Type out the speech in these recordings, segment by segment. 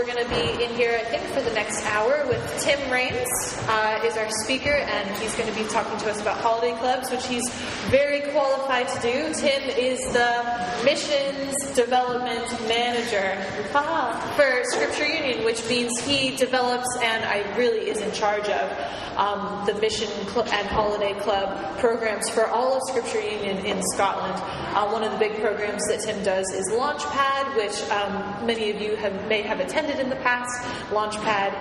we're going to be in here, I think, for the next hour with Tim Raynes is our speaker, and he's going to be talking to us about holiday clubs, which he's very qualified to do. Tim is the Missions Development Manager for Scripture Union, which means he develops and really is in charge of the Mission and Holiday Club programs for all of Scripture Union in Scotland. One of the big programs that Tim does is Launchpad, which many of you may have attended in the past. Launchpad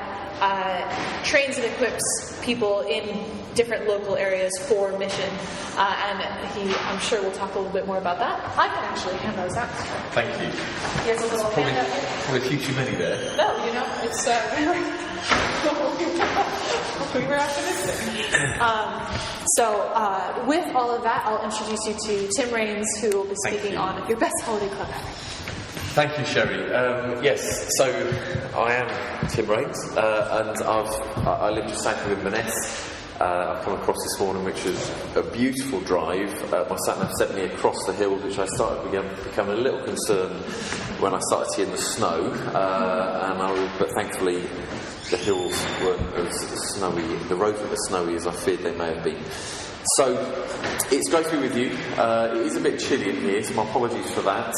trains and equips people in different local areas for mission, and I'm sure we'll talk a little bit more about that. I can actually hand those out. Thank you. Here's a little handout here. Probably a few too many there. No, it's we were optimistic. So with all of that, I'll introduce you to Tim Raynes, who will be speaking on your best holiday club ever. Thank you, Sherry. Yes, so I am Tim Raynes, and I live just south of Inverness. I've come across this morning, which was a beautiful drive. My sat-nav sent me across the hills, which I started becoming a little concerned when I started seeing the snow. But thankfully, the hills weren't as snowy. The roads weren't as snowy as I feared they may have been. So, it's great to be with you. It is a bit chilly in here, so my apologies for that.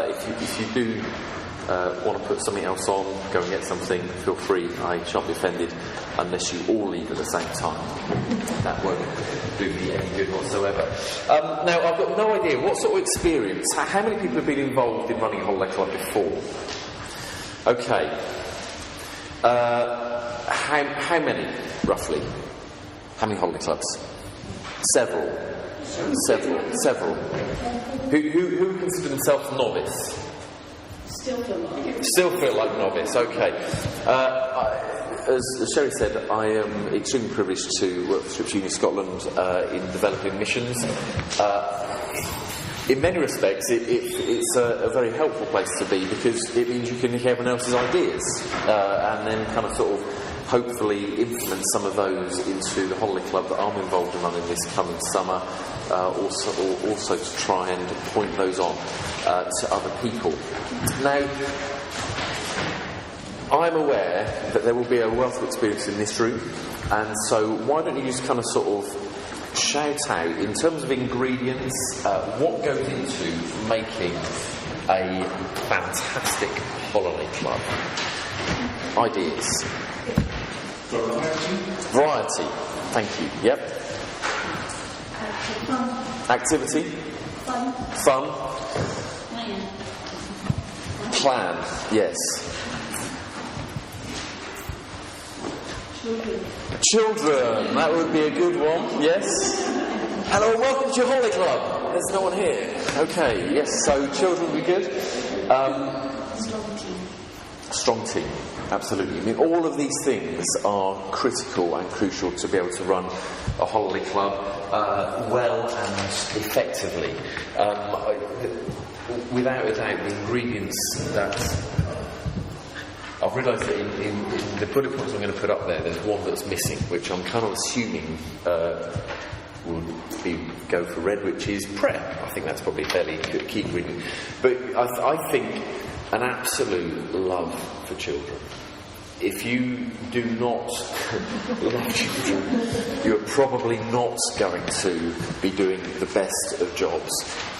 If you do want to put something else on, go and get something, feel free. I shan't be offended unless you all leave at the same time. That won't do me any good whatsoever. Now, I've got no idea what sort of experience, how many people have been involved in running a holiday club before? Okay. How many, roughly? How many holiday clubs? Several. Who consider themselves novice? Still feel like novice. Okay. As Sherry said, I am extremely privileged to work for Scripture Union Scotland in developing missions. In many respects, it's a very helpful place to be, because it means you can hear everyone else's ideas and then kind of sort of hopefully implement some of those into the holiday club that I'm involved in running this coming summer, also to try and point those on to other people. Now, I'm aware that there will be a wealth of experience in this room, and so why don't you just kind of sort of shout out, in terms of ingredients, what goes into making a fantastic holiday club? Ideas. Variety. Thank you. Yep. Activity. Fun. Plan. Yes. Children. That would be a good one. Yes. Hello, welcome to your holiday club. There's no one here. Okay. Yes. So children would be good. Strong team. Absolutely. I mean, all of these things are critical and crucial to be able to run a holiday club well and effectively. Without a doubt, the ingredients that I've realised that in the bullet points I'm going to put up there, there's one that's missing, which I'm kind of assuming would go for red, which is prayer. I think that's probably a fairly key ingredient. But I think an absolute love for children. If you do not love children, you're probably not going to be doing the best of jobs.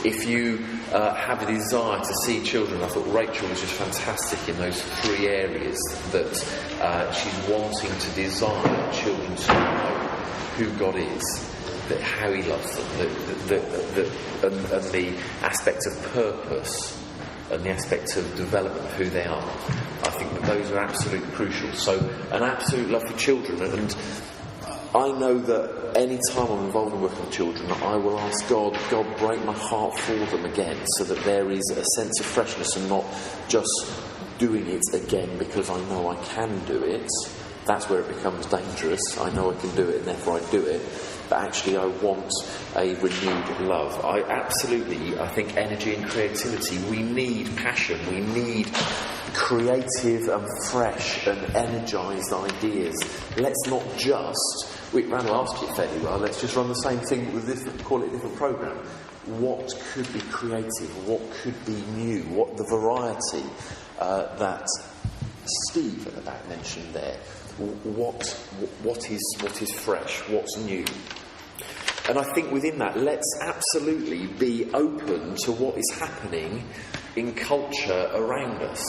If you have a desire to see children, I thought Rachel was just fantastic in those three areas that she's wanting to desire children to know who God is, that how He loves them, and the aspect of purpose and the aspect of development of who they are. I think that those are absolutely crucial. So, an absolute love for children, and I know that any time I'm involved in working with children, I will ask God, break my heart for them again, so that there is a sense of freshness and not just doing it again because I know I can do it. That's where it becomes dangerous. I know I can do it and therefore I do it. But actually I want a renewed love. I think energy and creativity. We need passion. We need creative and fresh and energised ideas. Let's not just... We ran last year fairly well. Let's just run the same thing with this, call it a different programme. What could be creative? What could be new? What the variety that Steve at the back mentioned there. What is fresh? What's new? And I think within that, let's absolutely be open to what is happening in culture around us.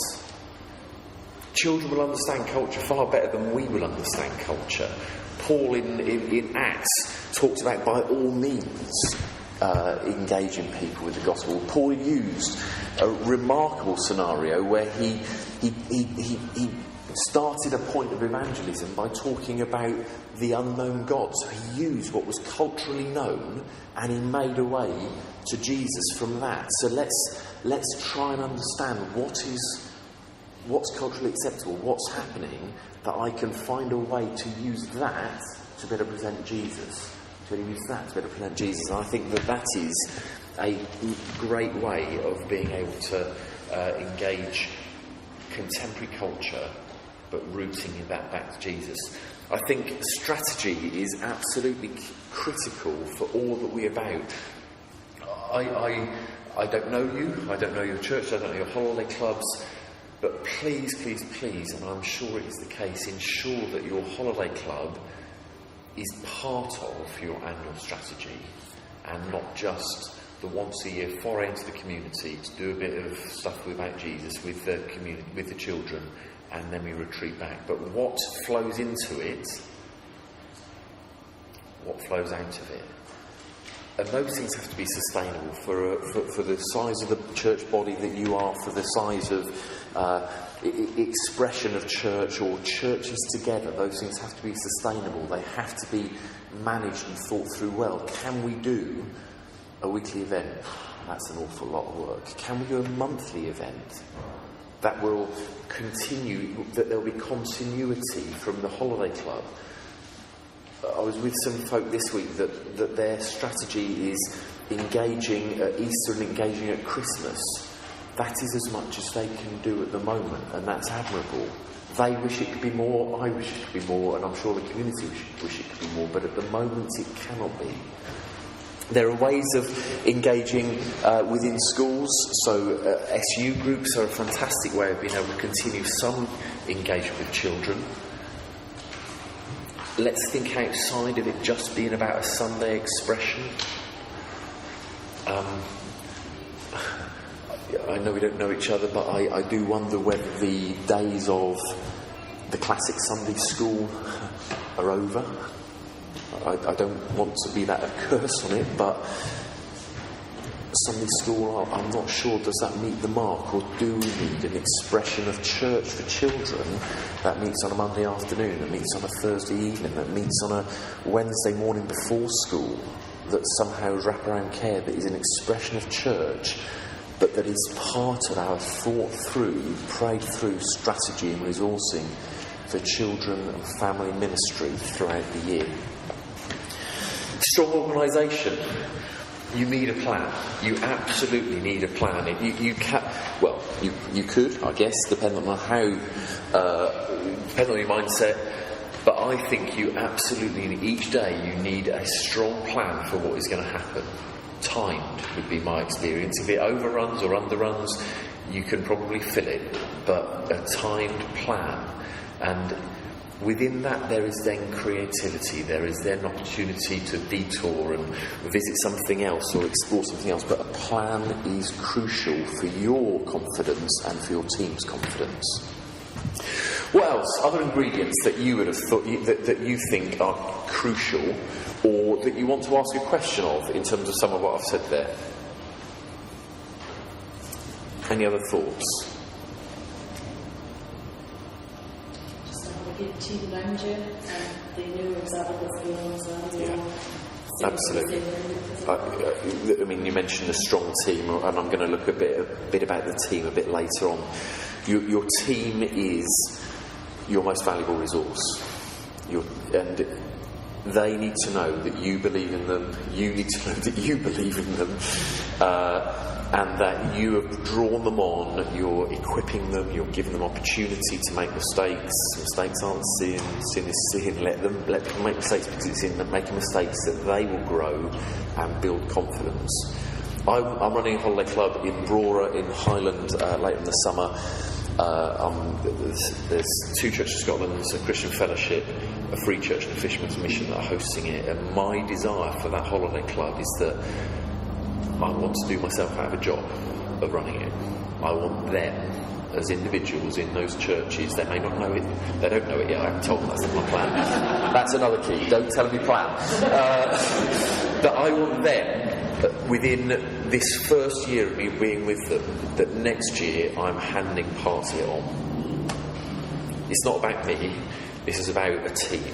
Children will understand culture far better than we will understand culture. Paul in Acts talks about by all means engaging people with the gospel. Paul used a remarkable scenario where he started a point of evangelism by talking about the unknown God. So he used what was culturally known and he made a way to Jesus from that. So let's try and understand what's culturally acceptable, what's happening, that I can find a way to use that to better present Jesus. To use that to better present Jesus. And I think that is a great way of being able to engage contemporary culture, but rooting that back to Jesus. I think strategy is absolutely critical for all that we're about. I don't know you, I don't know your church, I don't know your holiday clubs, but please, please, please, and I'm sure it is the case, ensure that your holiday club is part of your annual strategy and not just the once a year foray into the community to do a bit of stuff about Jesus with the community, with the children, and then we retreat back. But what flows into it, what flows out of it, and those things have to be sustainable for the size of the church body that you are, for the size of expression of church or churches together. Those things have to be sustainable. They have to be managed and thought through well. Can we do a weekly event? That's an awful lot of work. Can we do a monthly event that will continue, that there'll be continuity from the holiday club? I was with some folk this week that their strategy is engaging at Easter and engaging at Christmas. That is as much as they can do at the moment, and that's admirable. They wish it could be more, I wish it could be more, and I'm sure the community wish it could be more, but at the moment it cannot be. There are ways of engaging within schools, so SU groups are a fantastic way of being able to continue some engagement with children. Let's think outside of it just being about a Sunday expression. I know we don't know each other, but I do wonder whether the days of the classic Sunday school are over. I don't want to be that a curse on it, but Sunday school, I'm not sure, does that meet the mark, or do we need an expression of church for children that meets on a Monday afternoon, that meets on a Thursday evening, that meets on a Wednesday morning before school, that somehow is wraparound care, that is an expression of church, but that is part of our thought through, prayed through strategy and resourcing for children and family ministry throughout the year. Strong organisation. You need a plan. You absolutely need a plan. You could, I guess, depending on how, depending on your mindset. But I think you absolutely, each day, you need a strong plan for what is going to happen. Timed would be my experience. If it overruns or underruns, you can probably fill it. But a timed plan. And within that, there is then creativity. There is then opportunity to detour and visit something else or explore something else. But a plan is crucial for your confidence and for your team's confidence. What else? Other ingredients that you would have thought that you think are crucial, or that you want to ask a question of in terms of some of what I've said there? Any other thoughts? Good team around you, and they know exactly what's going on as well. Yeah, absolutely. I mean, you mentioned a strong team, and I'm going to look a bit about the team a bit later on. Your team is your most valuable resource, and they need to know that you believe in them. You need to know that you believe in them. And that you have drawn them on, you're equipping them, you're giving them opportunity to make mistakes. Mistakes aren't sin, sin is sin. Let them make mistakes because it's in them making mistakes that they will grow and build confidence. I'm running a holiday club in Brora in Highland later in the summer, There's two churches in Scotland. There's a Christian Fellowship, a Free Church and a Fisherman's Mission that are hosting it. And my desire for that holiday club is that I want to do myself out of a job of running it. I want them as individuals in those churches. They may not know it. They don't know it yet. I haven't told them that's not my plan. That's another key. Don't tell them your plan. But I want them, within this first year of me being with them, that next year I'm handing parts of it on. It's not about me. This is about a team.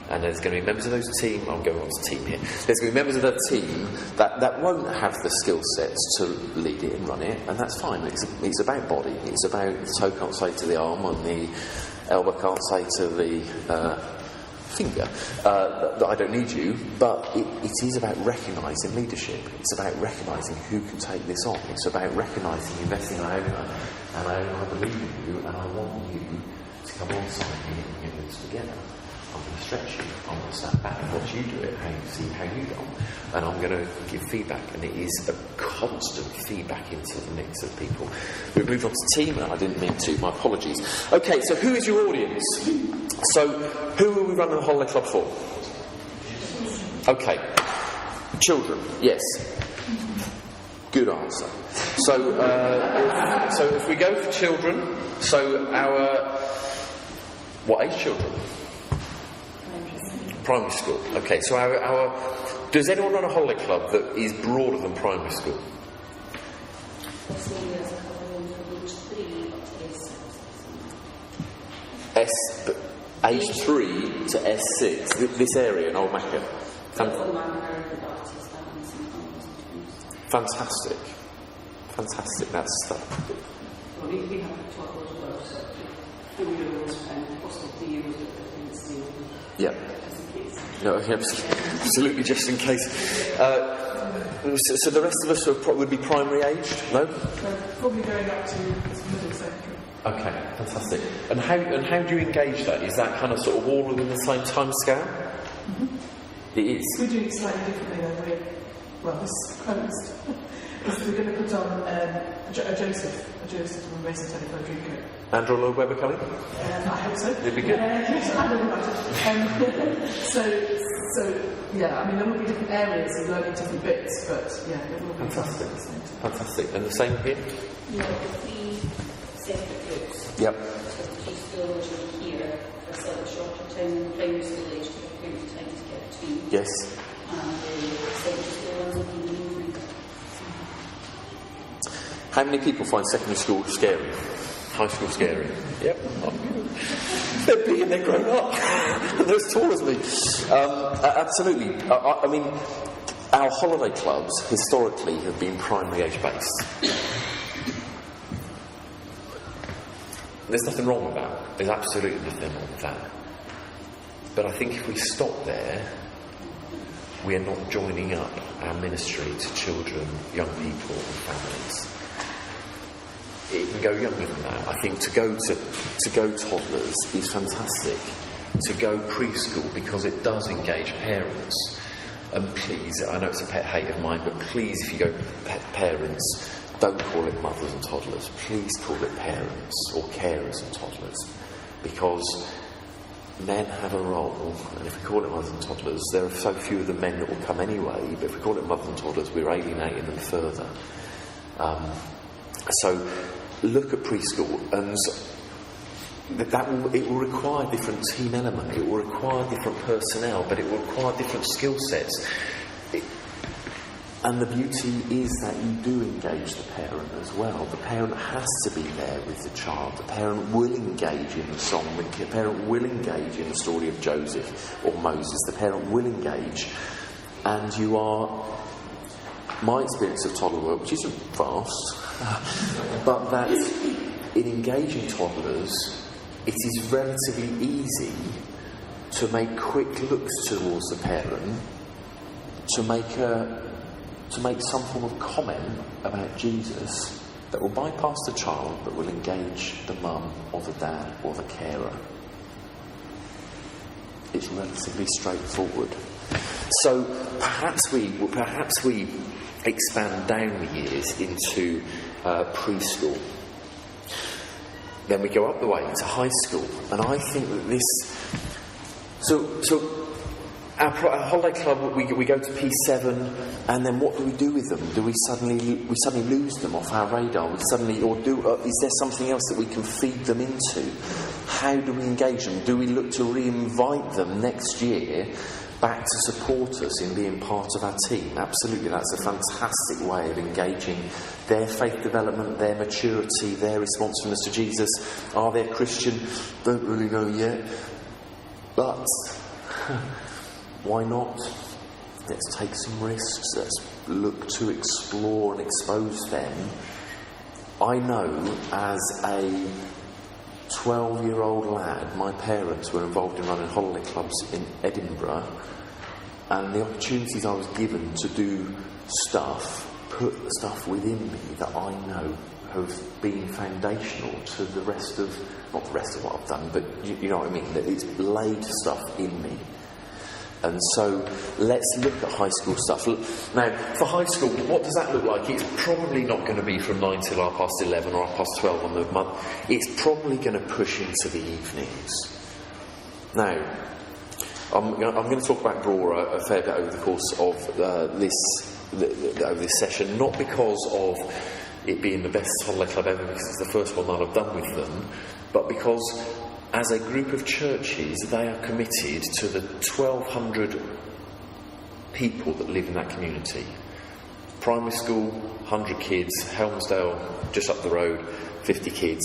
And there's going to be members of those team. I'm going on to team here. There's going to be members of that team that won't have the skill sets to lead it and run it, and that's fine. It's about body. It's about the toe can't say to the arm, and the elbow can't say to the finger that I don't need you. But it is about recognising leadership. It's about recognising who can take this on. It's about recognising investing in owner, and I believe in you, and I want you to come alongside me and get this together. I'm going to stretch you, I'm going to stand back and watch you do it, see how you go on, and I'm going to give feedback, and it is a constant feedback into the mix of people. We've moved on to team now, I didn't mean to, my apologies. Okay, so who is your audience? So, who are we running the holiday club for? Okay, children, yes. Good answer. So if we go for children, so what age children? Primary school. Okay, so our does anyone run a holiday club that is broader than primary school? Age 3 to S6. This area in Old Macca. Fantastic. That's stuff. Well, we have to talk about 4-year-olds and possibly 3-year-olds that see. Yeah. No, absolutely, just in case. So the rest of us would be primary aged, no? Probably going up to middle secondary. Okay, fantastic. And how do you engage that? Is that kind of sort of all within the same time scale? Mm-hmm. It is. We're doing it slightly differently though. This is closed. We're going to put on a Joseph from Racing Telephone Drinker. Andrew Lloyd Webber coming? I hope so. It'd be good. Yes, I don't know about it. So, yeah, I mean, there will be different areas and learning different bits, but yeah, it will be fantastic. Fantastic. And the same here? Yeah, the 3 separate groups. Yep. So the preschool is here for a slightly shorter time, primary school age to a period of time to get between. Yes. And the secondary school ones will be the movement. How many people find secondary school scary? High school scary? Yep. They're big and they're grown up. They're as tall as me. Absolutely. I mean, our holiday clubs historically have been primary age based. There's nothing wrong with that. There's absolutely nothing wrong with that. But I think if we stop there, we are not joining up our ministry to children, young people and families. It can go younger than that. I think to go toddlers is fantastic. To go preschool, because it does engage parents. And please, I know it's a pet hate of mine, but please, if you go parents, don't call it mothers and toddlers. Please call it parents or carers and toddlers, because men have a role, and if we call it mothers and toddlers, there are so few of the men that will come anyway. But if we call it mothers and toddlers, we're alienating them further. So look at preschool, and it will require different team element, it will require different personnel, but it will require different skill sets. And the beauty is that you do engage the parent as well. The parent has to be there with the child. The parent will engage in the song. The parent will engage in the story of Joseph or Moses. The parent will engage. And you are... My experience of toddler work, which isn't vast, but that in engaging toddlers, it is relatively easy to make quick looks towards the parent, to make some form of comment about Jesus that will bypass the child but will engage the mum or the dad or the carer. It's relatively straightforward. So perhaps we expand down the years into preschool. then we go up the way to high school, and I think that this... So our holiday club, we go to P7, and then what do we do with them? Do we suddenly lose them off our radar? Is there something else that we can feed them into? How do we engage them? Do we look to re-invite them next year back to support us in being part of our team? Absolutely, that's a fantastic way of engaging their faith development, their maturity, their responsiveness to Jesus. Are they Christian? Don't really know yet. But why not? Let's take some risks. Let's look to explore and expose them. I know as a 12-year-old lad, my parents were involved in running holiday clubs in Edinburgh, and the opportunities I was given to do stuff put the stuff within me that I know have been foundational to the rest of, not the rest of what I've done, but you know what I mean, that it's laid stuff in me. And so let's look at high school stuff. Now, for high school, what does that look like? It's probably not going to be from 9 till 11:30 or 12:30 on the month. It's probably going to push into the evenings. Now, I'm going to talk about Brora a fair bit over the course of over this session, not because of it being the best holiday club ever, because it's the first one that I've done with them, but because as a group of churches, they are committed to the 1,200 people that live in that community. Primary school, 100 kids. Helmsdale, just up the road, 50 kids.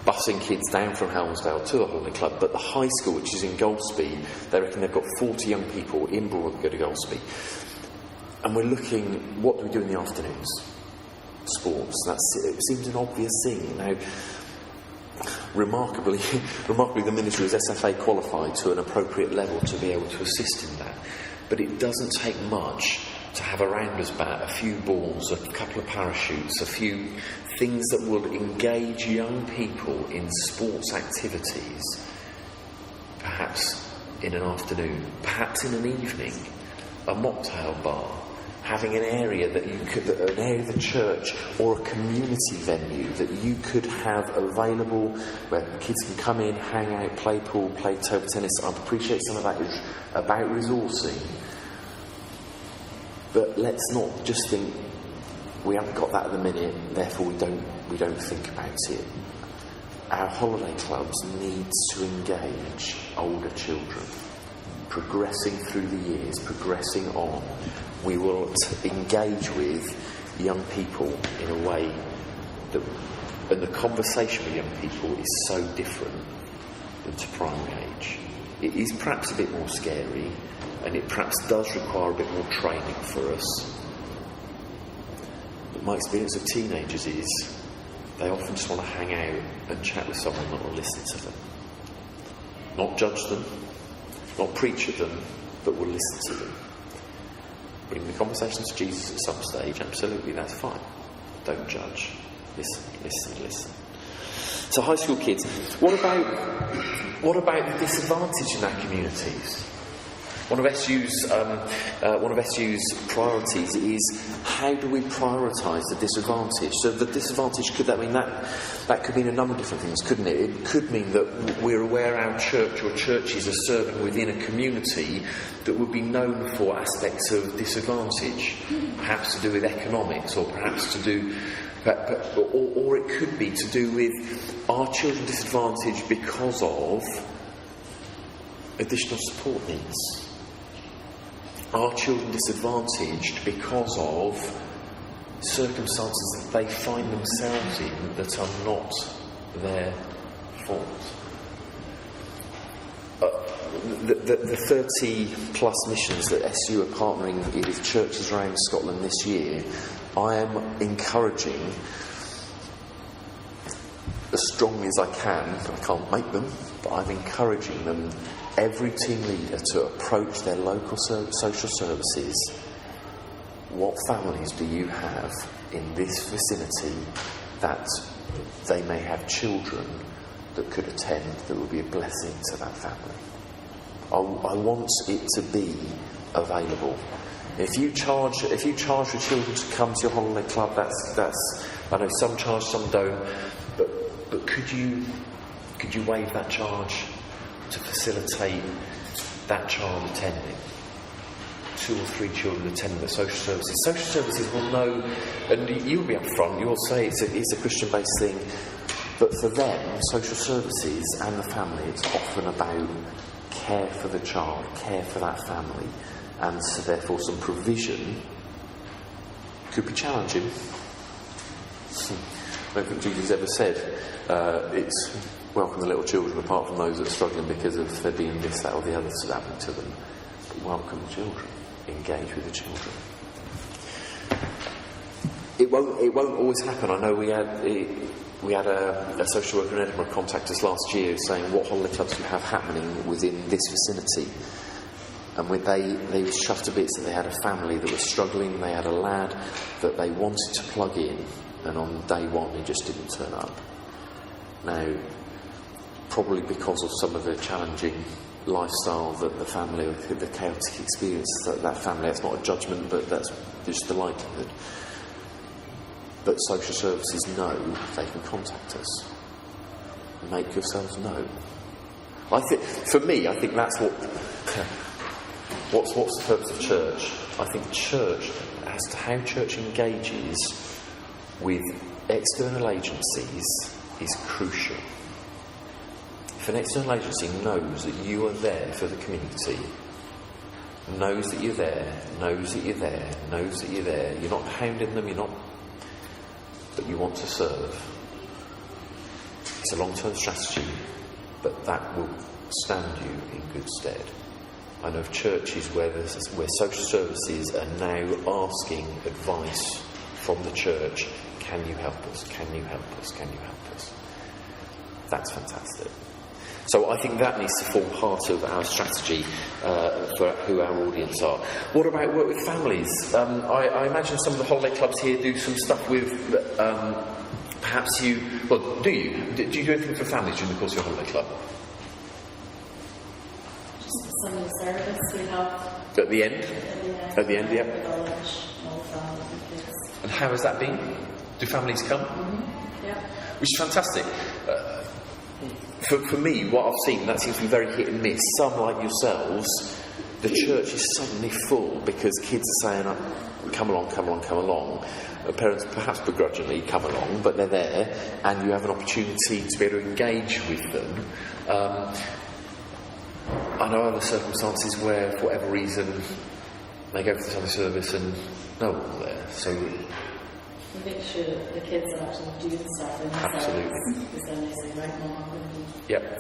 Busing kids down from Helmsdale to the holiday club. But the high school, which is in Golspie, they reckon they've got 40 young people in Broad that go to Golspie. And we're looking, what do we do in the afternoons? Sports. It seems an obvious thing. Now, Remarkably, the ministry is SFA qualified to an appropriate level to be able to assist in that. But it doesn't take much to have a rounders bat, a few balls, a couple of parachutes, a few things that will engage young people in sports activities, perhaps in an afternoon, perhaps in an evening, a mocktail bar, having an area that you could, an area of the church or a community venue that you could have available where kids can come in, hang out, play pool, play table tennis. I appreciate some of that is about resourcing, but let's not just think we haven't got that at the minute, therefore we don't think about it. Our holiday clubs need to engage older children, progressing through the years, progressing on. We will engage with young people in a way that, and the conversation with young people is so different than to primary age. It is perhaps a bit more scary, and it perhaps does require a bit more training for us. But my experience of teenagers is they often just want to hang out and chat with someone that will listen to them. Not judge them, not preach at them, but will listen to them. Bring the conversation to Jesus at some stage, absolutely, that's fine. Don't judge. Listen. So high school kids, what about the disadvantaged in our communities? One of SU's priorities is how do we prioritise the disadvantaged? So the disadvantaged, could that mean that could mean a number of different things, couldn't it? It could mean that we're aware our church or churches are serving within a community that would be known for aspects of disadvantage, perhaps to do with economics, or perhaps to do, or it could be to do with our children disadvantaged because of additional support needs. Are children disadvantaged because of circumstances that they find themselves in that are not their fault? The 30 plus missions that SU are partnering with churches around Scotland this year, I am encouraging as strongly as I can. I can't make them, but I'm encouraging them, every team leader, to approach their local social services. What families do you have in this vicinity that they may have children that could attend that would be a blessing to that family? I want it to be available. If you charge for children to come to your holiday club, that's I know some charge, some don't, but but could you waive that charge to facilitate that child attending? 2 or 3 children attending the social services. Social services will know, and you'll be up front, you'll say it's a Christian-based thing, but for them, social services and the family, it's often about care for the child, care for that family, and so therefore some provision could be challenging. I don't think Jesus ever said it's welcome the little children apart from those that are struggling because of there being this, that or the other that's happening to them. But welcome the children. Engage with the children. It won't always happen. I know we had a social worker in Edinburgh contact us last year saying what holiday clubs do you have happening within this vicinity. And they were chuffed to bits that they had a family that was struggling. They had a lad that they wanted to plug in, and on day one he just didn't turn up. Now, probably because of some of the challenging lifestyle that the family, the chaotic experience that family, that's not a judgment, but that's just the likelihood. But social services know they can contact us. Make yourselves known. I think, for me, I think that's what's the purpose of church? I think church, as to how church engages with external agencies, is crucial. If an external agency knows that you are there for the community, knows that you're there, knows that you're there, knows that you're there, you're not hounding them, but you want to serve. It's a long-term strategy, but that will stand you in good stead. I know of churches where social services are now asking advice from the church. Can you help us? Can you help us? Can you help us? That's fantastic. So I think that needs to form part of our strategy for who our audience are. What about work with families? I imagine some of the holiday clubs here do some stuff with, perhaps you... Well, do you? Do you do anything for families during the course of your holiday club? Just the Sunday service we have. At the end? At the end, yeah. The village, all the family and kids. And how has that been? Do families come? Mm-hmm. Yeah. Which is fantastic. For me, what I've seen, that seems to be very hit and miss. Some, like yourselves, the church is suddenly full because kids are saying, come along, come along, come along. Parents perhaps begrudgingly come along, but they're there, and you have an opportunity to be able to engage with them. I know other circumstances where, for whatever reason, they go for the Sunday service and no one's there. So We make sure that the kids are actually doing stuff in themselves. Absolutely. Because then they say, right, Mum, I'm going to be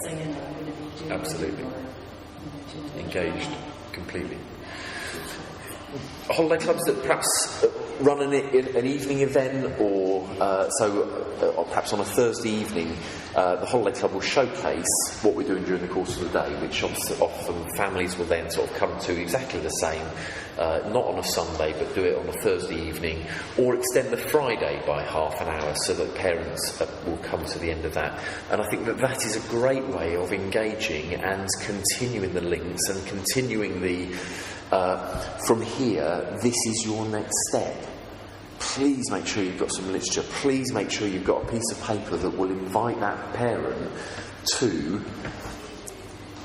singing, or I'm going to be doing Absolutely. Or, Engaged completely. Holiday clubs that perhaps run an evening event, or perhaps on a Thursday evening, the holiday club will showcase what we're doing during the course of the day, which often families will then sort of come to exactly the same, not on a Sunday, but do it on a Thursday evening, or extend the Friday by half an hour so that parents will come to the end of that. And I think that is a great way of engaging and continuing the links and continuing the from here, this is your next step. Please make sure you've got some literature. Please make sure you've got a piece of paper that will invite that parent to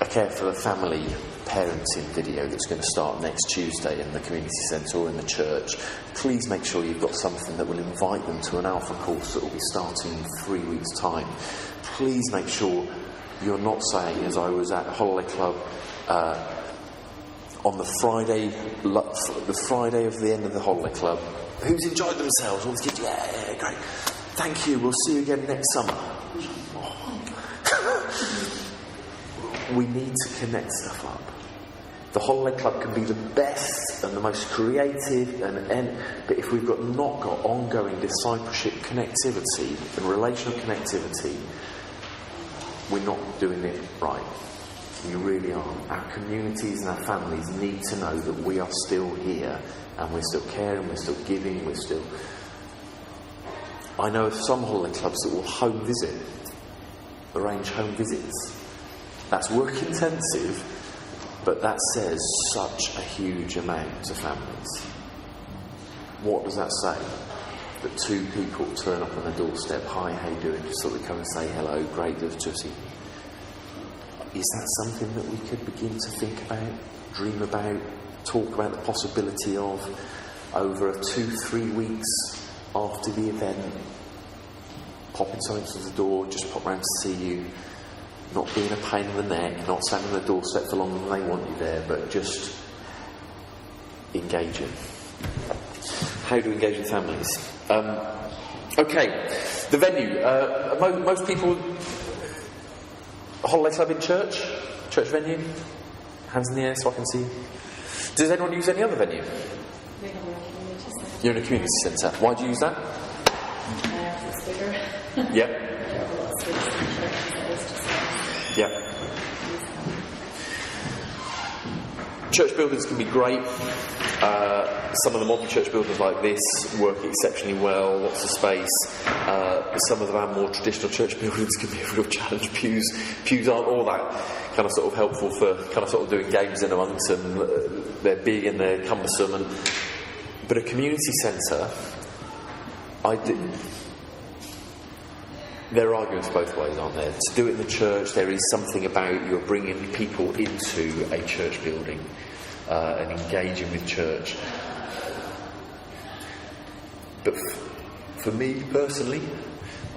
a Care for the Family parenting video that's going to start next Tuesday in the community centre or in the church. Please make sure you've got something that will invite them to an alpha course that will be starting in 3 weeks' time. Please make sure you're not saying, as I was at a holiday club, on the Friday of the end of the holiday club, who's enjoyed themselves? All the kids, yeah, great. Thank you, we'll see you again next summer. We need to connect stuff up. The holiday club can be the best and the most creative, but if we've not got ongoing discipleship connectivity and relational connectivity, we're not doing it right. We really are. Our communities and our families need to know that we are still here and we're still caring, we're still giving, I know of some holiday clubs that will home visit, arrange home visits. That's work intensive, but that says such a huge amount to families. What does that say? but 2 people turn up on the doorstep, hi, how you doing, just sort of come and say hello, great to see you. Is that something that we could begin to think about, dream about, talk about the possibility of over 2-3 weeks after the event, popping something to the door, just pop round to see you, not being a pain in the neck, not standing on the doorstep for longer than they want you there, but just engaging. How do we engage with families? Okay, the venue. Most people, holiday club in church venue. Hands in the air so I can see. Does anyone use any other venue? We have a community centre. You're in a community centre. Why do you use that? It's bigger. Yep. We have a lot of space in church that is just Yep. Church buildings can be great. Some of the modern church buildings like this work exceptionally well, lots of space. Some of our more traditional church buildings can be a real challenge. Pews aren't all that kind of sort of helpful for kind of sort of doing games in amongst them. They're big and they're cumbersome. But a community centre, there are arguments both ways, aren't there? To do it in the church, there is something about you're bringing people into a church building and engaging with church. But for me personally,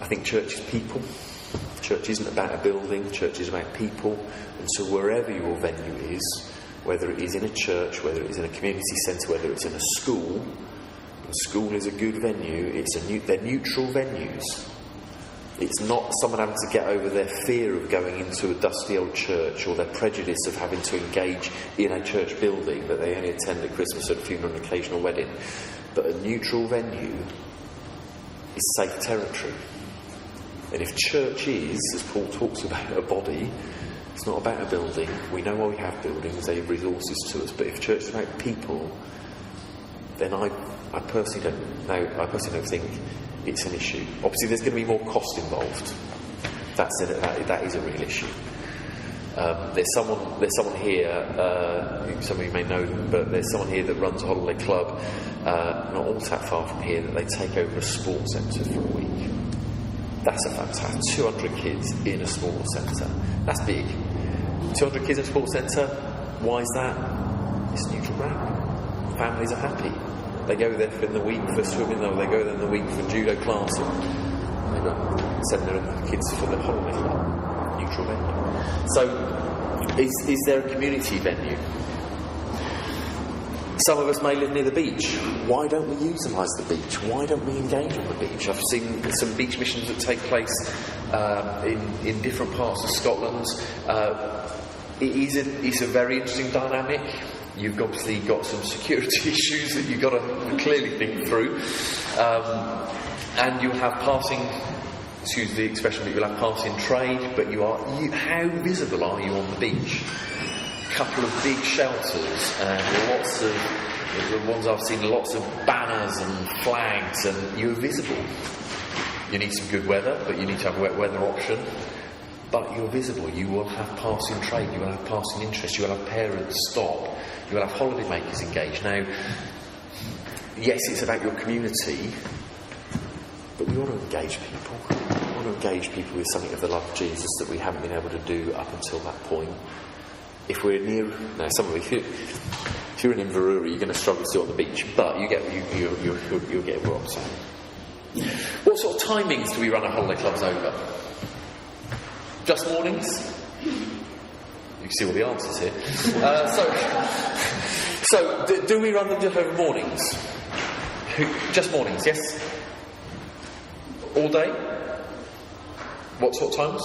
I think church is people. Church isn't about a building, church is about people. And so wherever your venue is, whether it is in a church, whether it is in a community centre, whether it's in a school, and school is a good venue, they're neutral venues. It's not someone having to get over their fear of going into a dusty old church or their prejudice of having to engage in a church building that they only attend at Christmas, at a funeral and occasional wedding. But a neutral venue is safe territory. And if church is, as Paul talks about, a body, it's not about a building. We know why we have buildings, they have resources to us. But if church is about people, then I personally don't think it's an issue. Obviously, there's going to be more cost involved. That is a real issue. There's someone here. Some of you may know them, but there's someone here that runs a holiday club, not all that far from here. That they take over a sports centre for a week. That's a fantastic. 200 kids in a sports centre. That's big. 200 kids in a sports centre. Why is that? It's neutral ground. Families are happy. They go there in the week for swimming, or they go there in the week for judo class, or they send their kids for the holiday club. Neutral venue. So, is there a community venue? Some of us may live near the beach. Why don't we utilise the beach? Why don't we engage on the beach? I've seen some beach missions that take place in different parts of Scotland. It's a very interesting dynamic. You've obviously got some security issues that you've got to clearly think through. And you'll have passing, excuse the expression, but you'll have passing trade, but how visible are you on the beach? A couple of big shelters and lots of, the ones I've seen, lots of banners and flags, and you're visible. You need some good weather, but you need to have a wet weather option. But you're visible. You will have passing trade, you will have passing interest, you will have parents stop, you will have holidaymakers engaged. Now, yes, it's about your community, but we want to engage people. We want to engage people with something of the love of Jesus that we haven't been able to do up until that point. If we're near, now some of you, if you're in Inverurie, you're going to struggle to do it on the beach, but you'll get what I'm saying. What sort of timings do we run our holiday clubs over? Just mornings? You can see all the answers here. So do we run them just over mornings? Just mornings, yes? All day? What sort of times?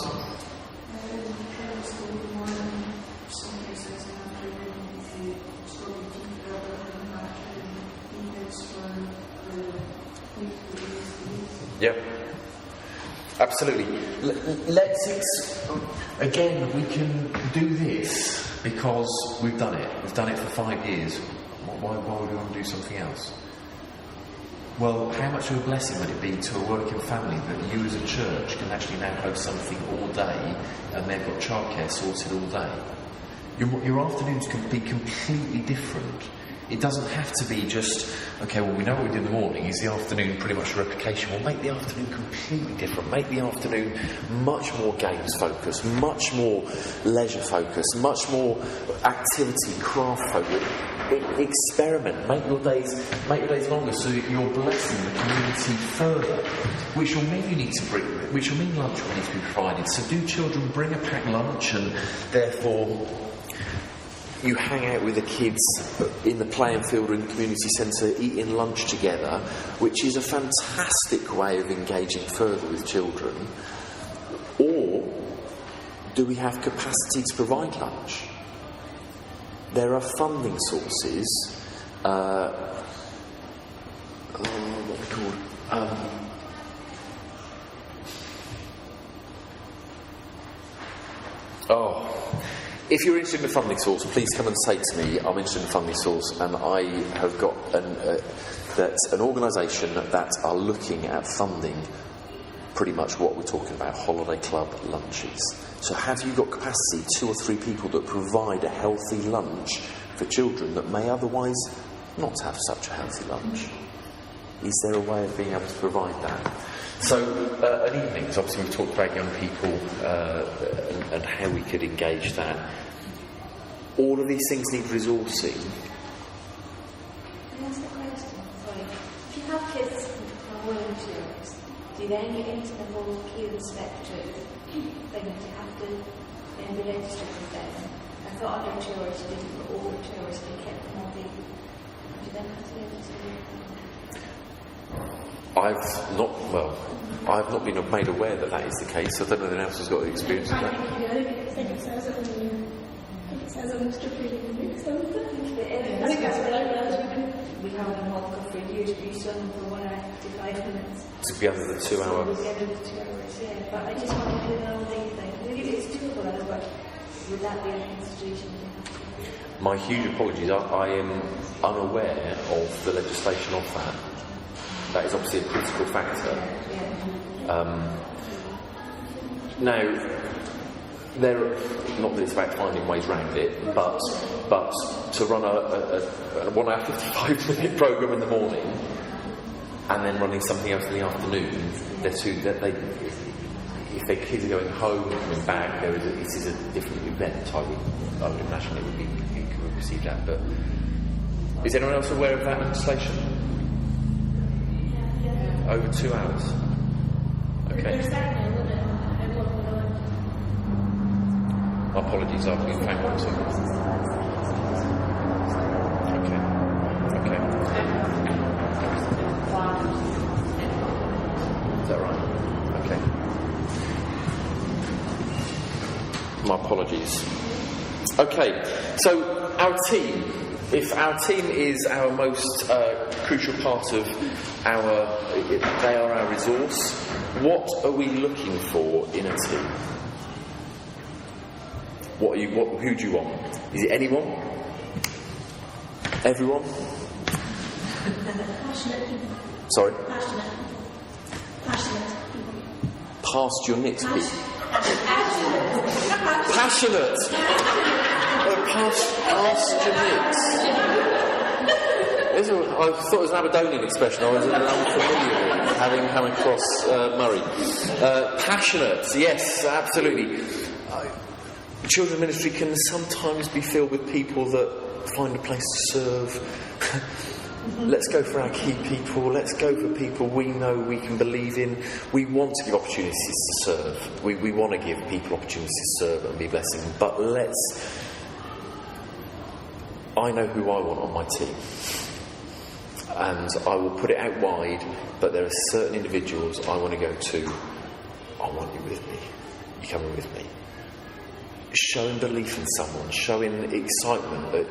Yep. Absolutely. Again, we can do this because we've done it. We've done it for 5 years. Why would we want to do something else? Well, how much of a blessing would it be to a working family that you as a church can actually now host something all day and they've got childcare sorted all day? Your afternoons can be completely different It doesn't have to be just, okay, well, we know what we did in the morning. Is the afternoon pretty much a replication? Well, make the afternoon completely different. Make the afternoon much more games focused, much more leisure focused, much more activity, craft focused. Experiment. Make your days longer, so that you're blessing the community further. Which will mean which will mean lunch will need to be provided. So, do children bring a packed lunch, and therefore you hang out with the kids in the playing field or in the community centre eating lunch together, which is a fantastic way of engaging further with children? Or do we have capacity to provide lunch? There are funding sources, what are they called? If you're interested in a funding source, please come and say to me, I'm interested in a funding source, and I have got an organisation that are looking at funding pretty much what we're talking about, holiday club lunches. So have you got capacity, 2 or 3 people that provide a healthy lunch for children that may otherwise not have such a healthy lunch? Is there a way of being able to provide that? So, at evenings, obviously we've talked about young people and how we could engage that. All of these things need resourcing. Can I ask a question? Sorry. If you have kids who are volunteers, do you then get into the whole key inspector thing to have to then be registered with them? I thought other tours you didn't, but older tours they kept them all day. Do you then have to register with them? I've not been made aware that is the case. I don't know if anyone else has got experience with that. I think it says it on the stupidity or something. I think that's what I read. We haven't been walking for years, but you saw them for 1 hour 55 minutes. Together the 2 hours. Together the 2 hours, yeah. But I just wanted to do the whole thing. Maybe it's doable, but would that be a consideration? My huge apologies. I am unaware of the legislation of that. That is obviously a critical factor. Now, not that it's about finding ways around it, but to run a 1 hour 55-minute programme in the morning and then running something else in the afternoon, if their kids are going home and coming back, it is a different event. I would imagine it could receive that. But is anyone else aware of that legislation? Over 2 hours. Okay. Apologies, I've been found one second. Okay. Is that right? Okay. My apologies. Okay, so our team. If our team is our most crucial part of they are our resource, what are we looking for in a team? Who do you want? Is it anyone? Everyone? Passionate people. Sorry? Passionate. Past your nits, people. Passionate. Past your nits. I thought it was an Aberdonian expression. I was unfamiliar with having come across Murray. Passionate, yes, absolutely. Children's ministry can sometimes be filled with people that find a place to serve. Let's go for our key people. Let's go for people we know we can believe in. We want to give opportunities to serve. We want to give people opportunities to serve and be blessing. But I know who I want on my team. And I will put it out wide, but there are certain individuals I want to go to. I want you with me. You coming with me? Showing belief in someone, showing excitement that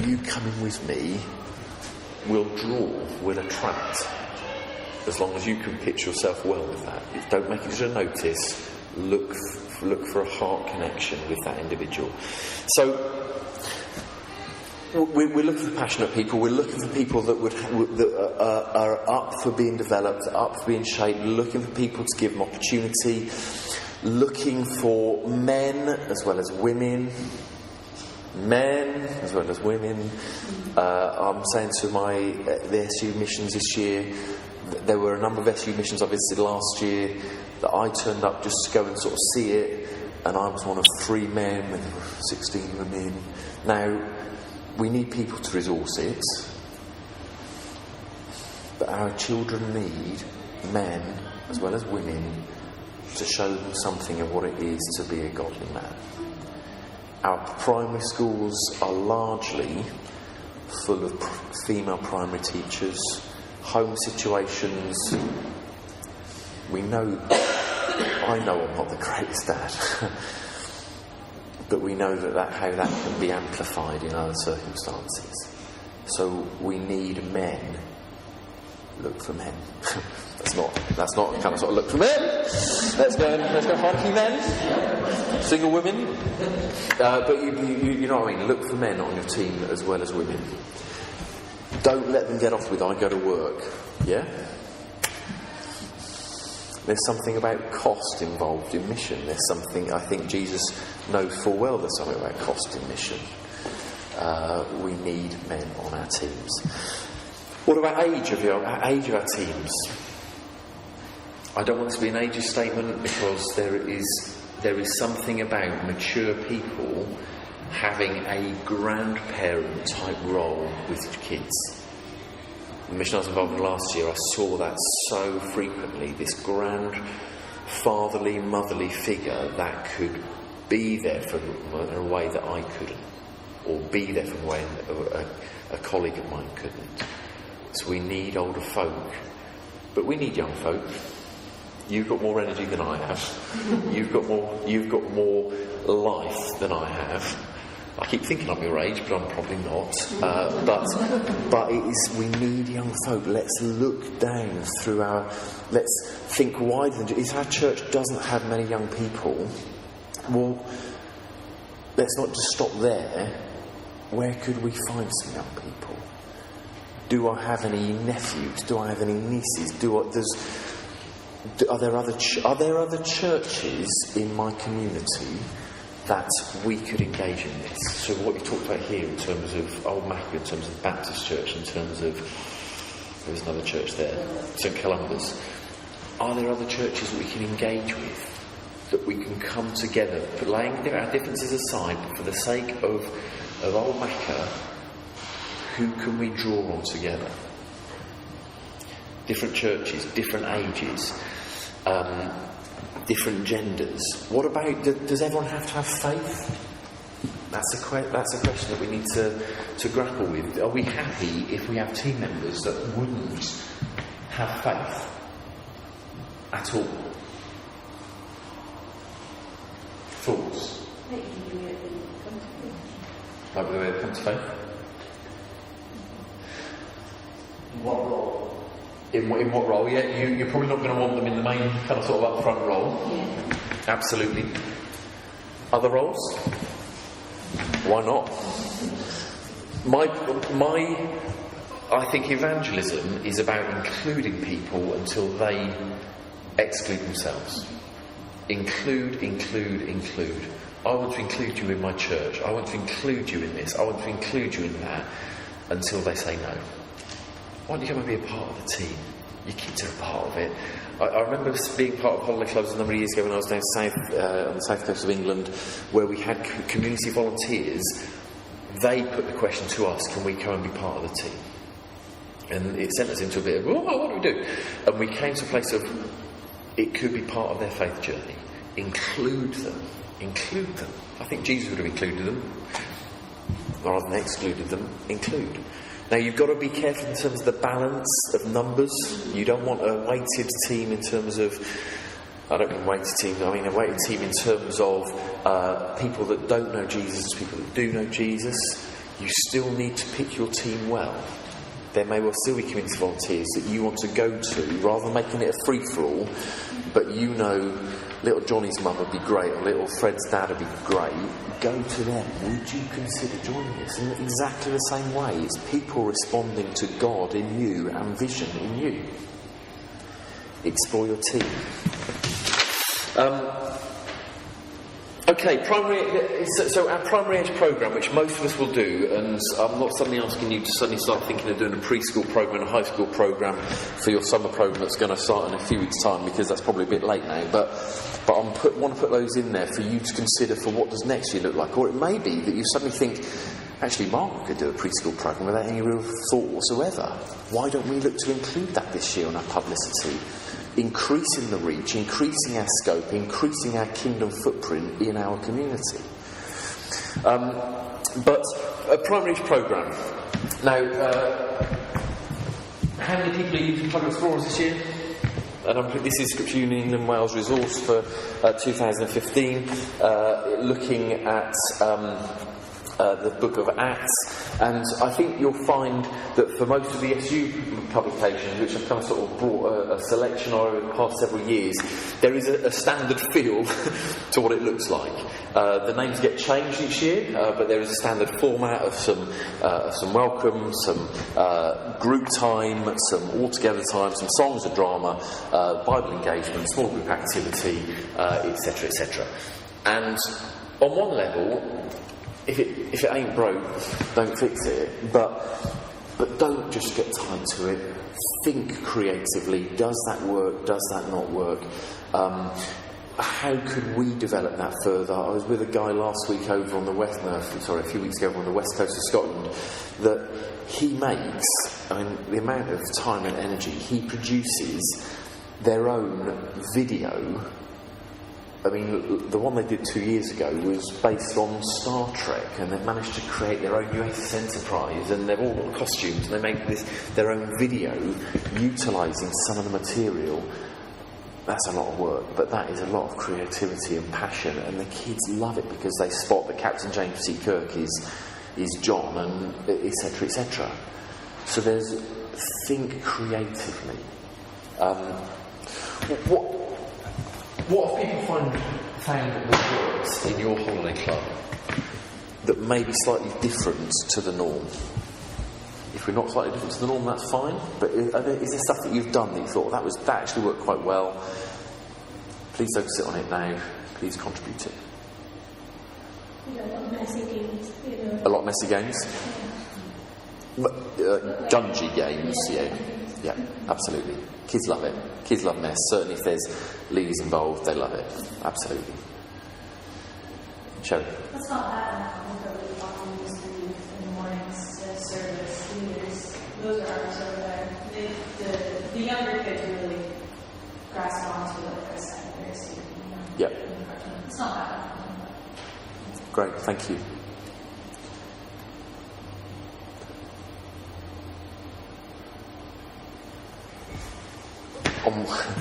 you coming with me will draw, will attract, as long as you can pitch yourself well with that. Don't make it just a notice. Look for a heart connection with that individual. So we're looking for passionate people. We're looking for people that are up for being developed, up for being shaped. Looking for people to give them opportunity. Looking for men as well as women. men as well as women. I'm saying to the SU missions this year, there were a number of SU missions I visited last year that I turned up just to go and sort of see it, and I was one of 3 men with 16 women. Now, we need people to resource it, but our children need men as well as women to show them something of what it is to be a godly man. Our primary schools are largely full of female primary teachers, home situations. I know I'm not the greatest dad, but we know how that can be amplified in other circumstances. So we need men. Look for men. That's not kind of sort of look for men. Let's go find a few men. Single women. But you know what I mean. Look for men on your team as well as women. Don't let them get off with "I go to work." Yeah. There's something about cost involved in mission. There's something I think Jesus knows full well. There's something about cost in mission. We need men on our teams. What about age of our teams? I don't want it to be an ageist statement, because there is something about mature people having a grandparent type role with kids. The mission I was involved in last year, I saw that so frequently. This grandfatherly, motherly figure that could be there for them in a way that I couldn't, or be there for a way a colleague of mine couldn't. So we need older folk, but we need young folk. You've got more energy than I have. You've got more life than I have. I keep thinking I'm your age, but I'm probably not. But we need young folk. Let's look down through let's think wider than. If our church doesn't have many young people, well, let's not just stop there. Where could we find some young people? Do I have any nephews? Do I have any nieces? Are there other churches in my community that we could engage in this? So what you talked about here in terms of Old Macca, in terms of Baptist Church, in terms of there's another church there, St Columba's. Are there other churches that we can engage with, that we can come together, laying our differences aside, but for the sake of Old Macca, who can we draw on together? Different churches, different ages, different genders. What about, does everyone have to have faith? That's a question that we need to grapple with. Are we happy if we have team members that wouldn't have faith at all? Thoughts? Like the way they come to faith? What role? In what role? Yeah, you're probably not going to want them in the main kind of sort of up front role. Yeah. Absolutely. Other roles? Why not? I think evangelism is about including people until they exclude themselves. Include. I want to include you in my church. I want to include you in this. I want to include you in that, until they say no. Why don't you come and be a part of the team? Your kids are a part of it. I remember being part of holiday clubs a number of years ago when I was down south on the south coast of England, where we had community volunteers. They put the question to us, can we come and be part of the team? And it sent us into a bit of, what do we do? And we came to a place of, it could be part of their faith journey. Include them. I think Jesus would have included them, rather than excluded them. Include. Now, you've got to be careful in terms of the balance of numbers. You don't want a weighted team in terms of, I don't mean weighted team, I mean a weighted team in terms of people that don't know Jesus, people that do know Jesus. You still need to pick your team well. There may well still be community volunteers that you want to go to, rather than making it a free-for-all, but you know little Johnny's mum would be great, or little Fred's dad would be great. Go to them. Would you consider joining us? In exactly the same way, it's people responding to God in you and vision in you. Explore your team. Okay. Okay, so our primary age programme, which most of us will do, and I'm not suddenly asking you to suddenly start thinking of doing a preschool programme and a high school programme for your summer programme that's going to start in a few weeks' time, because that's probably a bit late now, but I want to put those in there for you to consider for what does next year look like. Or it may be that you suddenly think, actually, Mark could do a preschool programme without any real thought whatsoever. Why don't we look to include that this year on our publicity? Increasing the reach, increasing our scope, increasing our kingdom footprint in our community. But a primary programme. Now, how many people are using Plug Explorers this year? And this is Scripture Union England Wales resource for 2015, looking at the book of Acts, and I think you'll find that for most of the SU publications, which have kind of sort of brought a selection over the past several years, there is a standard feel to what it looks like. The names get changed each year, but there is a standard format of some welcome, some group time, some all-together time, some songs and drama, Bible engagement, small group activity, etc., etc. And on one level, if it ain't broke, don't fix it. But don't just get tied to it. Think creatively. Does that work? Does that not work? How could we develop that further? I was with a guy last week over on a few weeks ago over on the west coast of Scotland, that he makes, the amount of time and energy he produces their own video. The one they did 2 years ago was based on Star Trek, and they've managed to create their own USS Enterprise, and they've all got costumes, and they make their own video utilising some of the material. That's a lot of work, but that is a lot of creativity and passion, and the kids love it because they spot that Captain James C. Kirk is John, and etc., etc. So there's think creatively. What have people found that works in your holiday club that may be slightly different to the norm? If we're not slightly different to the norm, that's fine. But is there stuff that you've done that you thought that actually worked quite well? Please don't sit on it now. Please contribute it. A lot of messy games. A lot of messy games. Gungy games, yeah, absolutely. Kids love it. Kids love mess. Certainly if there's leaders involved, they love it. Absolutely. Sherry. That's not bad. We've got in the mornings, service, leaders. Those are our sort of the younger kids really grasp onto it as secondary student. Yeah. It's not bad. Great, thank you.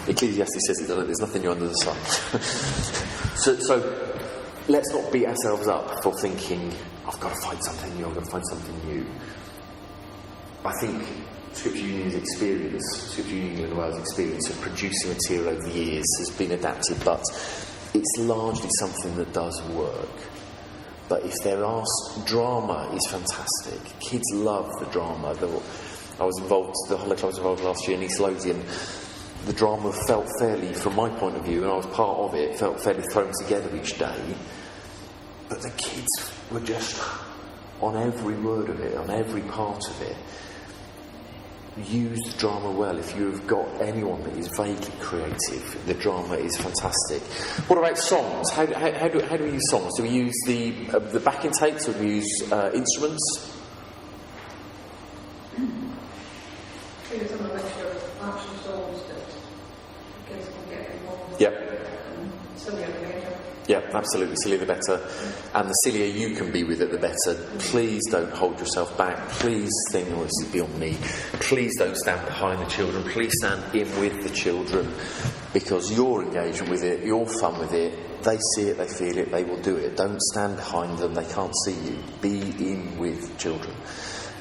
Ecclesiastes says there's nothing new under the sun. so let's not beat ourselves up for thinking, I've got to find something new, I've got to find something new. I think Scripture Union's experience, Scripture Union England Wales' experience of producing material over the years has been adapted, but it's largely something that does work. But if there are, drama is fantastic. Kids love the drama. The holiday club I was involved last year in East Lothian. The drama felt fairly, from my point of view, and I was part of it, felt fairly thrown together each day. But the kids were just on every word of it, on every part of it. Use the drama well. If you've got anyone that is vaguely creative, the drama is fantastic. What about songs? How do we use songs? Do we use the backing tapes, or do we use instruments? Yeah, absolutely. Sillier the better. And the sillier you can be with it, the better. Please don't hold yourself back. Please think, this is beyond me. Please don't stand behind the children. Please stand in with the children, because your engagement with it, your fun with it, they see it, they feel it, they will do it. Don't stand behind them. They can't see you. Be in with children.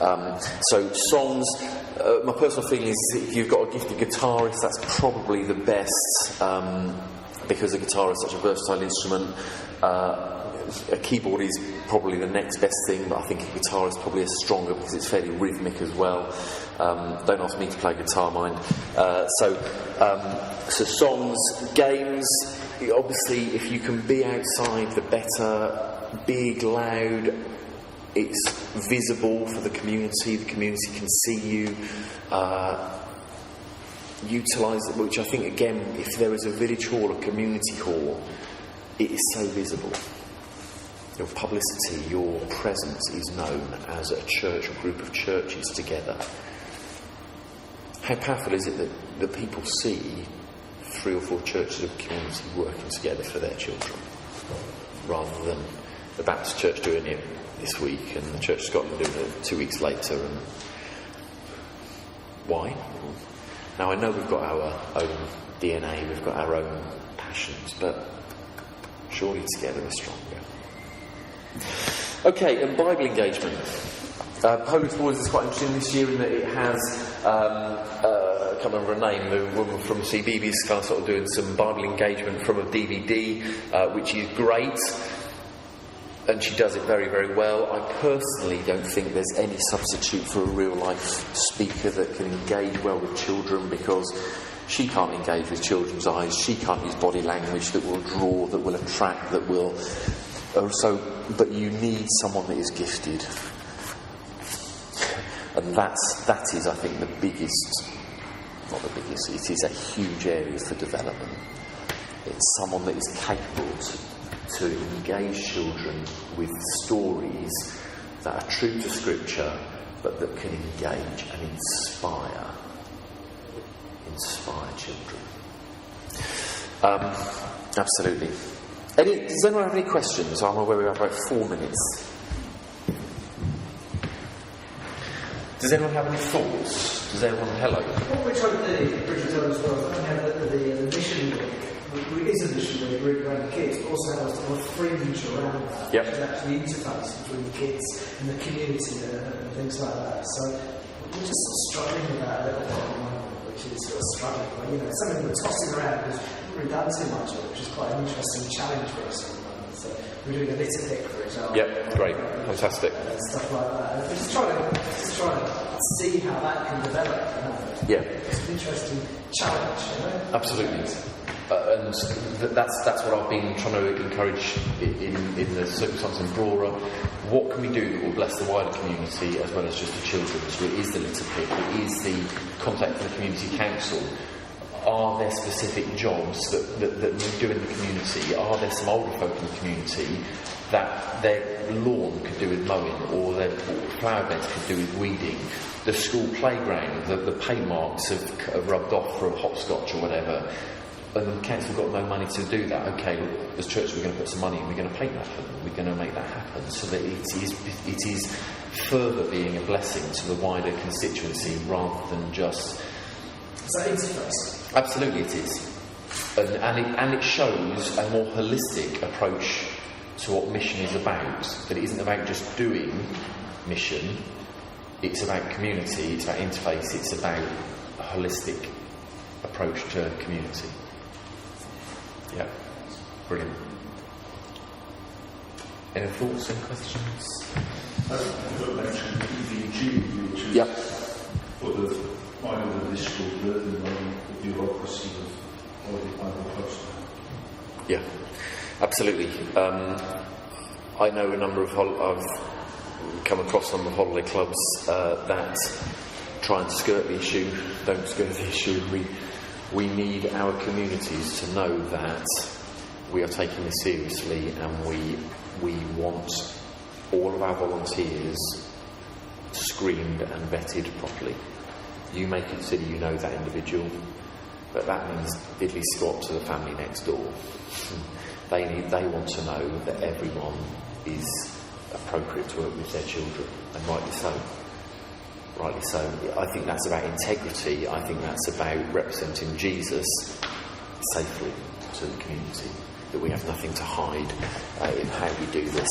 So songs, my personal feeling is if you've got a gifted guitarist, that's probably the best, because the guitar is such a versatile instrument. A keyboard is probably the next best thing, but I think a guitar is probably stronger because it's fairly rhythmic as well. Don't ask me to play guitar, mind. So songs, games. obviously, if you can be outside, the better. Big, loud, it's visible for the community can see you. Utilise it, which I think, again, if there is a village hall or community hall, it is so visible. Your publicity, your presence is known as a church or group of churches together. How powerful is it that people see 3 or 4 churches of community working together for their children, rather than the Baptist Church doing it this week and the Church of Scotland doing it 2 weeks later? And why? Now, I know we've got our own DNA, we've got our own passions, but surely together we're stronger. Okay, and Bible engagement. Polish Boys is quite interesting this year in that it has, I can't remember her name, the woman from CBB is kind of sort of doing some Bible engagement from a DVD, which is great. And she does it very, very well. I personally don't think there's any substitute for a real-life speaker that can engage well with children, because she can't engage with children's eyes. She can't use body language that will draw, that will attract, that will... But you need someone that is gifted. And that is, I think, the biggest... Not the biggest, it is a huge area for development. It's someone that is capable to engage children with stories that are true to Scripture, but that can engage and inspire children. Absolutely. Does anyone have any questions? I'm aware we have about 4 minutes. Does anyone have any thoughts? Does anyone... Hello? What we're trying to do, Bridget told us, was we have the mission week. It is a mission week really around the kids, but also have a fringe around that, yep. which is actually interface between the kids and the community and things like that. So we're just sort of struggling with that a little bit at the moment, which is sort of struggling. But, it's something we're tossing around because we haven't really done too much of it, which is quite an interesting challenge for us at the moment. So we're doing a litter pick, for example. Yep, great, fantastic. And stuff like that. And we're just trying to see how that can develop. Yeah. It's an interesting challenge, Absolutely. And that's what I've been trying to encourage in the circumstance in Brora. What can we do that will bless the wider community as well as just the children? So it is the litter pick, it is the contact with the community council. Are there specific jobs that we do in the community? Are there some older folk in the community that their lawn could do with mowing, or their flower beds could do with weeding? The school playground, the paint marks have rubbed off for a hopscotch or whatever. And the council got no money to do that. Okay, look, as church, we're going to put some money in, we're going to paint that for them, we're going to make that happen, so that it is further being a blessing to the wider constituency rather than just... Is that interface? Absolutely it is. And it shows a more holistic approach to what mission is about, that it isn't about just doing mission, it's about community, it's about interface, it's about a holistic approach to community. Yeah, brilliant. Any thoughts and questions? You mentioned EVG, which is for the wider municipal building, the bureaucracy of all the Bible clubs. Yeah, absolutely. I know a number of I've come across a number of holiday clubs that try and skirt the issue, don't skirt the issue. We need our communities to know that we are taking this seriously, and we want all of our volunteers screened and vetted properly. You may consider you know that individual, but that means diddly squat to the family next door. They want to know that everyone is appropriate to work with their children, and rightly so. Rightly so. I think that's about integrity. I think that's about representing Jesus safely to the community, that we have nothing to hide in how we do this.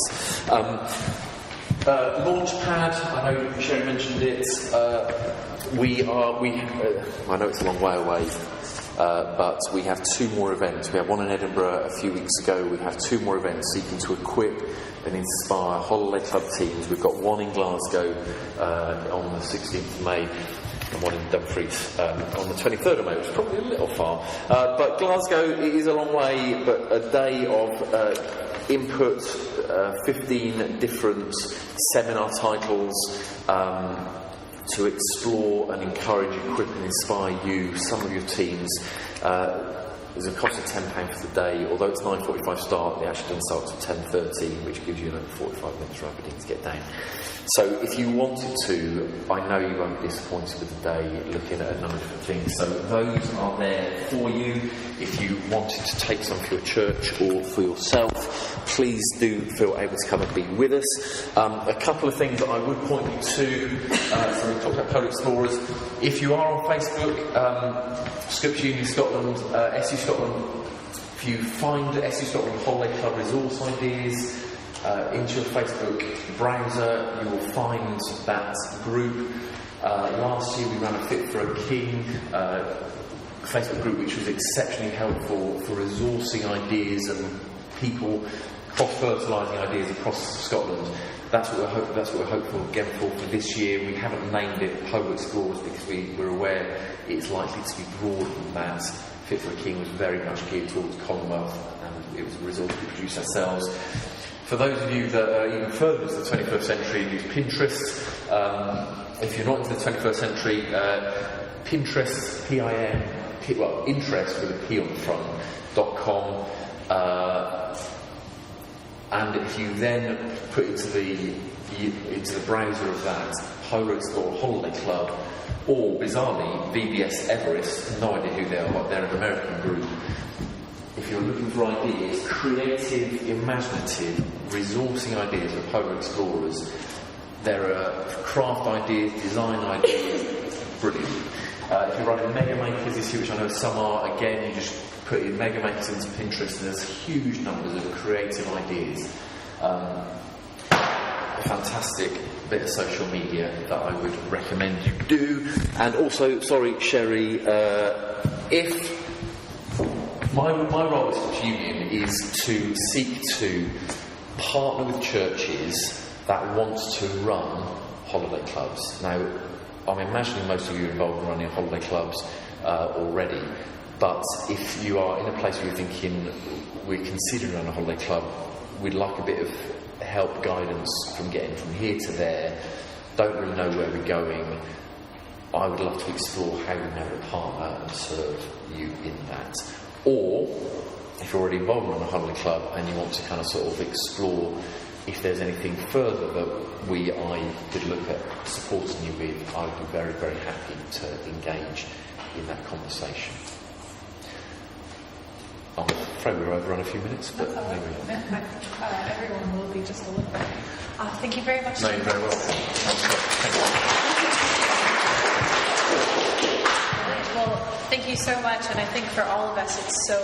Launchpad, I know Sherry mentioned it. I know it's a long way away, but we have 2 more events. We had one in Edinburgh a few weeks ago. We have 2 more events seeking to equip and inspire holiday club teams. We've got one in Glasgow on the 16th of May. and one in Dumfries on the 23rd of May, which is probably a little far. But Glasgow is a long way, but a day of input, 15 different seminar titles to explore and encourage, equip and inspire you, some of your teams. There's a cost of £10 for the day. Although it's 9:45 start, they actually don't start till 10:30, which gives you another 45 minutes rapidly to get down. So if you wanted to, I know you won't be disappointed with the day looking at a number of different things. So those are there for you. If you wanted to take some for your church or for yourself, please do feel able to come and be with us. A couple of things that I would point you to. So we talked about Polar Explorers. If you are on Facebook, Scripture Union Scotland, SU Scotland, if you find SU Scotland Holiday Club resource ideas into your Facebook browser, you will find that group. Last year we ran a Fit for a King Facebook group, which was exceptionally helpful for resourcing ideas and people cross-fertilising ideas across Scotland. That's what we're hopeful again for this year. We haven't named it Polar Explorers because we're aware it's likely to be broader than that. Fit for a King was very much geared towards Commonwealth, and it was a resource we produced ourselves. For those of you that are even further into the 21st century, use Pinterest. If you're not into the 21st century, Pinterest, interest with a P on the front, .com. And if you then put into the browser of that Polar Explorer Holiday Club, or bizarrely VBS Everest, no idea who they are, but they're an American group. If you're looking for ideas, creative, imaginative, resourcing ideas for Polar Explorers, there are craft ideas, design ideas, brilliant. If you're running Mega Makers this year, which I know some are, again, you just put in Mega Makers into Pinterest and there's huge numbers of creative ideas. A fantastic bit of social media that I would recommend you do. And also, sorry, Sherry, if my role as Church Union is to seek to partner with churches that want to run holiday clubs. Now, I'm imagining most of you are involved in running holiday clubs already, but if you are in a place where you're thinking, we're considering running a holiday club, we'd like a bit of help, guidance from getting from here to there, don't really know where we're going, I would love to explore how we may partner and serve you in that. Or, if you're already involved in a holiday club and you want to kind of sort of explore if there's anything further that I could look at supporting you with, I would be very, very happy to engage in that conversation. I'm afraid we're over on a few minutes, but maybe. Everyone will be just a little bit. Thank you very much. No, you're very welcome. Thank you. Well, thank you so much, and I think for all of us it's so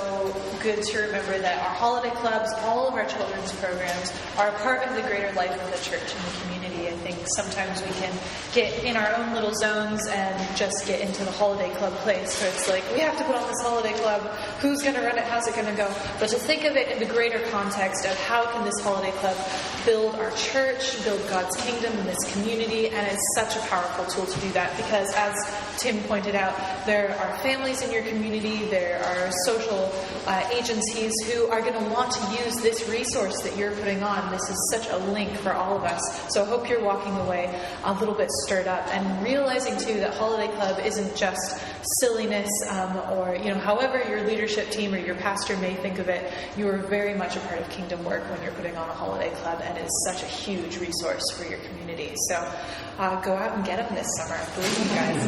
good to remember that our holiday clubs, all of our children's programs are a part of the greater life of the church and the community. I think sometimes we can get in our own little zones and just get into the holiday club place, so it's like, we have to put on this holiday club, who's going to run it, how's it going to go? But to think of it in the greater context of how can this holiday club build our church, build God's kingdom in this community, and it's such a powerful tool to do that because, as Tim pointed out, there are families in your community, there are social agencies who are going to want to use this resource that you're putting on. This is such a link for all of us. So I hope you're walking away a little bit stirred up and realizing too that Holiday Club isn't just silliness or, however your leadership team or your pastor may think of it, you are very much a part of kingdom work when you're putting on a holiday club, and it's such a huge resource for your community. So go out and get them this summer. I believe you guys.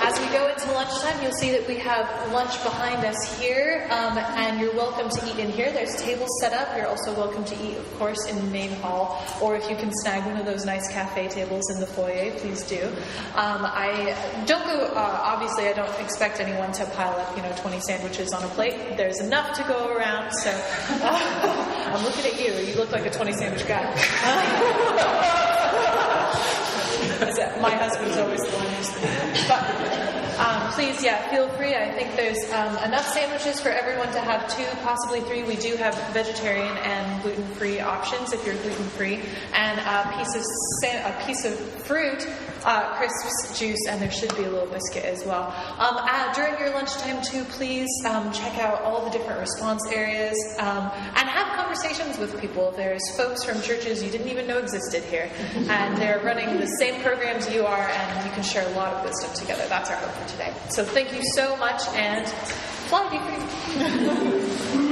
As we go into lunchtime, you'll see that we have lunch behind us here, and you're welcome to eat in here. There's tables set up. You're also welcome to eat, of course, in the main hall, or if you can snag one of those nice cafe tables in the foyer, please do. I don't go, obviously I don't expect anyone to pile up, 20 sandwiches on a plate. There's enough to go around, so I'm looking at you. You look like a 20 sandwich guy. My husband's always the one who's but please, feel free. I think there's enough sandwiches for everyone to have 2, possibly 3. We do have vegetarian and gluten-free options if you're gluten-free, and a piece of fruit crisps, juice, and there should be a little biscuit as well. During your lunchtime too, please check out all the different response areas and have conversations with people. There's folks from churches you didn't even know existed here, and they're running the same programs you are, and you can share a lot of wisdom together. That's our hope for today. So thank you so much, and fly, be free.